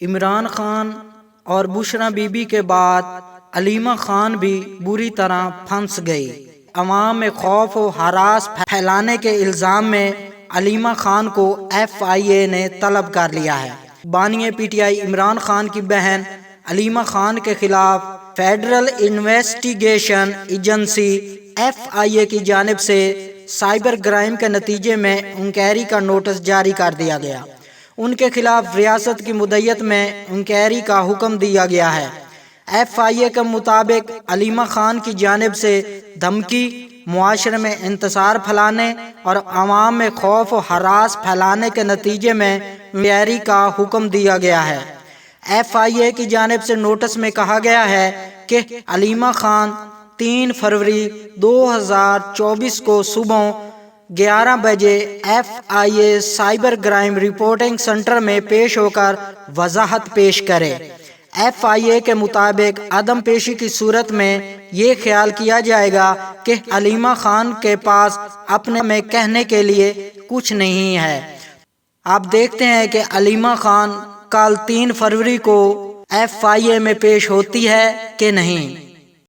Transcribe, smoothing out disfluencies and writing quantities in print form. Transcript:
عمران خان اور بشرا be be کے بعد علیمہ خان بھی بری طرح پھنس گئی۔ عوام میں خوف و ہراس پھیلانے کے الزام میں علیمہ خان کو FIA نے طلب کر لیا ہے۔ بانی PTI عمران خان کی بہن علیمہ خان کے خلاف فیڈرل انویسٹیگیشن ایجنسی FIA کی جانب سے سائبر کرائم کے نتیجے میں انکوائری کا نوٹس جاری کر دیا گیا۔ ان کے خلاف ریاست کی مدیت میں انکوائری کا حکم دیا گیا ہے۔ FIA کے مطابق علیمہ خان کی جانب سے دھمکی، معاشرے میں انتشار پھیلانے اور عوام میں خوف و ہراس پھیلانے کے نتیجے میں انکوائری کا حکم دیا گیا ہے۔ FIA کی جانب سے نوٹس میں کہا گیا ہے کہ علیمہ خان 3 فروری 2024 کو صبح 11 بجے FIA cyber crime reporting centre میں پیش ہو کر وضاحت پیش کرے۔ FIA کے مطابق عدم پیشی کی صورت میں یہ خیال کیا جائے گا کہ علیمہ خان کے پاس اپنے میں کہنے کے لیے کچھ نہیں ہے۔ آپ دیکھتے ہیں کہ علیمہ خان کل 3 فروری کو FIA میں پیش ہوتی ہے کہ نہیں۔